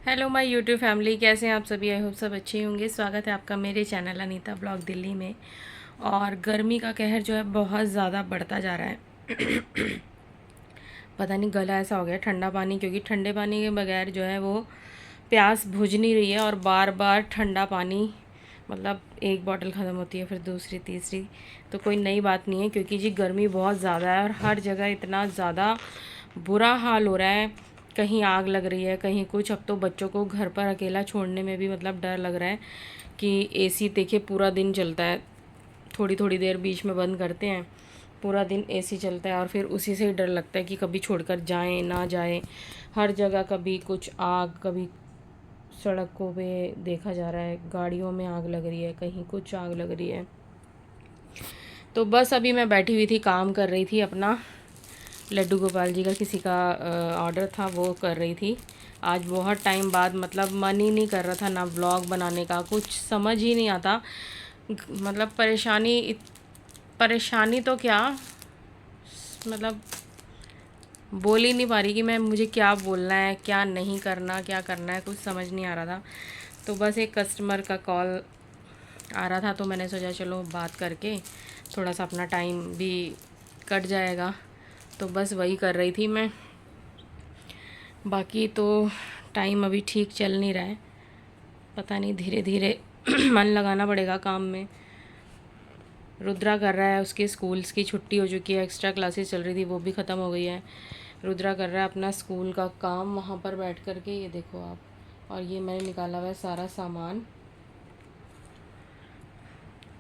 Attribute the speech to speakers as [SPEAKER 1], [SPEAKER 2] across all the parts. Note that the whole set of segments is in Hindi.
[SPEAKER 1] हेलो माय यूट्यूब फैमिली, कैसे हैं आप सभी। आई होप सब अच्छे होंगे। स्वागत है आपका मेरे चैनल अनीता ब्लॉग दिल्ली में। और गर्मी का कहर जो है बहुत ज़्यादा बढ़ता जा रहा है। पता नहीं गला ऐसा हो गया ठंडा पानी, क्योंकि ठंडे पानी के बगैर जो है वो प्यास बुझ नहीं रही है। और बार बार ठंडा पानी मतलब एक बॉटल ख़त्म होती है फिर दूसरी तीसरी। तो कोई नई बात नहीं है, क्योंकि जी गर्मी बहुत ज़्यादा है और हर जगह इतना ज़्यादा बुरा हाल हो रहा है। कहीं आग लग रही है, कहीं कुछ। अब तो बच्चों को घर पर अकेला छोड़ने में भी मतलब डर लग रहा है कि एसी देखिए पूरा दिन चलता है, थोड़ी थोड़ी देर बीच में बंद करते हैं, पूरा दिन एसी चलता है। और फिर उसी से ही डर लगता है कि कभी छोड़कर जाएं ना जाएं। हर जगह कभी कुछ आग, कभी सड़कों पे देखा जा रहा है गाड़ियों में आग लग रही है, कहीं कुछ आग लग रही है। तो बस अभी मैं बैठी हुई थी, काम कर रही थी अपना। लड्डू गोपाल जी का किसी का ऑर्डर था, वो कर रही थी। आज बहुत टाइम बाद मतलब मन ही नहीं कर रहा था ना व्लॉग बनाने का, कुछ समझ ही नहीं आता। मतलब परेशानी तो क्या, मतलब बोल ही नहीं पा रही कि मैं मुझे क्या बोलना है, क्या नहीं करना, क्या करना है, कुछ समझ नहीं आ रहा था। तो बस एक कस्टमर का कॉल आ रहा था, तो मैंने सोचा चलो बात करके थोड़ा सा अपना टाइम भी कट जाएगा। तो बस वही कर रही थी मैं। बाकी तो टाइम अभी ठीक चल नहीं रहा है, पता नहीं, धीरे धीरे मन लगाना पड़ेगा काम में। रुद्रा कर रहा है, उसके स्कूल्स की छुट्टी हो चुकी है, एक्स्ट्रा क्लासेस चल रही थी वो भी ख़त्म हो गई है। रुद्रा कर रहा है अपना स्कूल का काम वहाँ पर बैठ कर के, ये देखो आप। और ये मैंने निकाला हुआ है सारा सामान।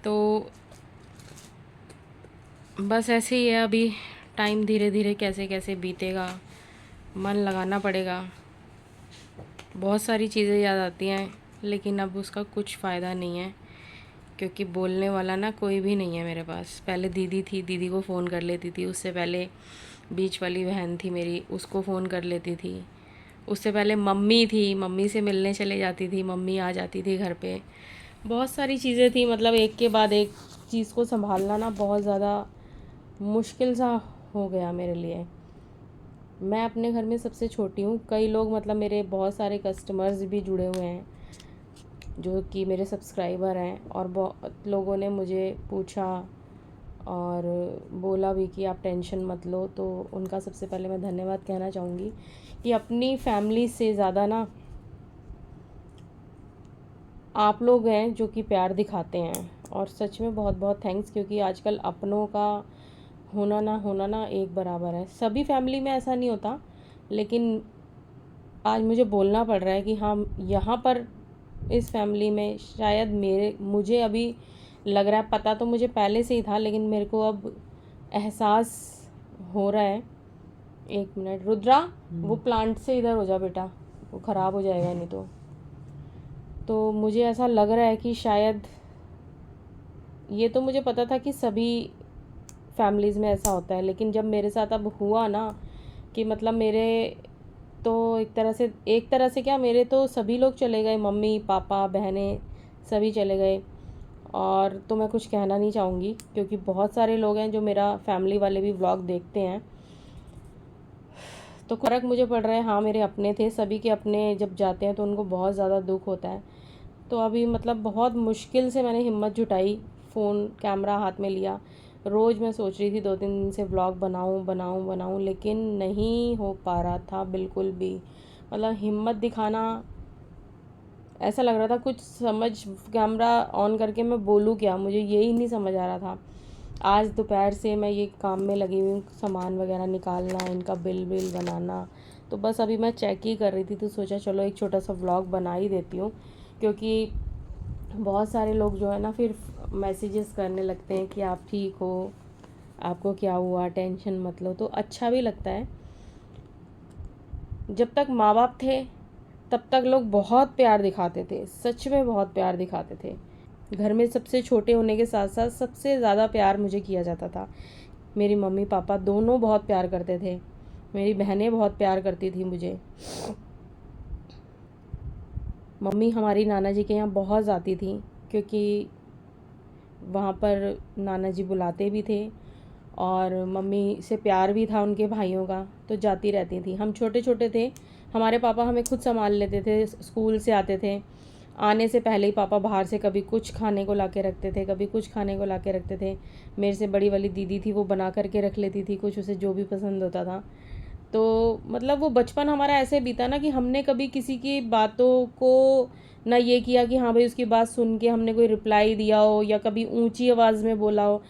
[SPEAKER 1] तो बस ऐसे ही है अभी। टाइम धीरे धीरे कैसे कैसे बीतेगा, मन लगाना पड़ेगा। बहुत सारी चीज़ें याद आती हैं, लेकिन अब उसका कुछ फ़ायदा नहीं है, क्योंकि बोलने वाला ना कोई भी नहीं है मेरे पास। पहले दीदी थी, दीदी को फ़ोन कर लेती थी। उससे पहले बीच वाली बहन थी मेरी, उसको फ़ोन कर लेती थी। उससे पहले मम्मी थी, मम्मी से मिलने चले जाती थी, मम्मी आ जाती थी घर पे। बहुत सारी चीज़ें थी, मतलब एक के बाद एक चीज़ को संभालना ना बहुत ज़्यादा मुश्किल सा हो गया मेरे लिए। मैं अपने घर में सबसे छोटी हूँ। कई लोग मतलब मेरे बहुत सारे कस्टमर्स भी जुड़े हुए हैं जो कि मेरे सब्सक्राइबर हैं, और बहुत लोगों ने मुझे पूछा और बोला भी कि आप टेंशन मत लो। तो उनका सबसे पहले मैं धन्यवाद कहना चाहूँगी कि अपनी फैमिली से ज़्यादा ना आप लोग हैं जो कि प्यार दिखाते हैं। और सच में बहुत बहुत थैंक्स, क्योंकि आजकल अपनों का होना ना एक बराबर है। सभी फैमिली में ऐसा नहीं होता, लेकिन आज मुझे बोलना पड़ रहा है कि हाँ, यहाँ पर इस फैमिली में शायद मुझे अभी लग रहा है, पता तो मुझे पहले से ही था, लेकिन मेरे को अब एहसास हो रहा है। एक मिनट रुद्रा, वो प्लांट से इधर हो जा बेटा, वो ख़राब हो जाएगा नहीं तो मुझे ऐसा लग रहा है कि शायद, ये तो मुझे पता था कि सभी फैमिलीज़ में ऐसा होता है, लेकिन जब मेरे साथ अब हुआ ना कि मतलब मेरे तो एक तरह से क्या, मेरे तो सभी लोग चले गए, मम्मी पापा बहनें सभी चले गए। और तो मैं कुछ कहना नहीं चाहूँगी, क्योंकि बहुत सारे लोग हैं जो मेरा फैमिली वाले भी व्लॉग देखते हैं। तो फ़र्क मुझे पड़ रहा है। हाँ, मेरे अपने थे, सभी के अपने जब जाते हैं तो उनको बहुत ज़्यादा दुख होता है। तो अभी मतलब बहुत मुश्किल से मैंने हिम्मत जुटाई, फ़ोन कैमरा हाथ में लिया। रोज़ मैं सोच रही थी 2-3 दिन से व्लॉग बनाऊँ, लेकिन नहीं हो पा रहा था बिल्कुल भी। मतलब हिम्मत दिखाना, ऐसा लग रहा था कुछ समझ, कैमरा ऑन करके मैं बोलूँ क्या, मुझे यही नहीं समझ आ रहा था। आज दोपहर से मैं ये काम में लगी हुई हूँ, सामान वगैरह निकालना, इनका बिल बनाना। तो बस अभी मैं चेक ही कर रही थी, तो सोचा चलो एक छोटा सा व्लॉग बना ही देती हूँ। क्योंकि बहुत सारे लोग जो है ना फिर मैसेजेस करने लगते हैं कि आप ठीक हो, आपको क्या हुआ, टेंशन मत लो। तो अच्छा भी लगता है। जब तक माँ बाप थे तब तक लोग बहुत प्यार दिखाते थे, सच में बहुत प्यार दिखाते थे। घर में सबसे छोटे होने के साथ साथ सबसे ज़्यादा प्यार मुझे किया जाता था। मेरी मम्मी पापा दोनों बहुत प्यार करते थे, मेरी बहनें बहुत प्यार करती थी मुझे। मम्मी हमारी नाना जी के यहाँ बहुत जाती थी, क्योंकि वहाँ पर नाना जी बुलाते भी थे, और मम्मी से प्यार भी था उनके भाइयों का, तो जाती रहती थी। हम छोटे छोटे थे, हमारे पापा हमें खुद संभाल लेते थे, स्कूल से आते थे, आने से पहले ही पापा बाहर से कभी कुछ खाने को ला के रखते थे, कभी कुछ खाने को ला के रखते थे। मेरे से बड़ी वाली दीदी थी, वो बना करके रख लेती थी कुछ, उसे जो भी पसंद होता था। तो मतलब वो बचपन हमारा ऐसे बीता ना कि हमने कभी किसी की बातों को ना ये किया कि हाँ भाई उसकी बात सुन के हमने कोई रिप्लाई दिया हो या कभी ऊंची आवाज़ में बोला हो।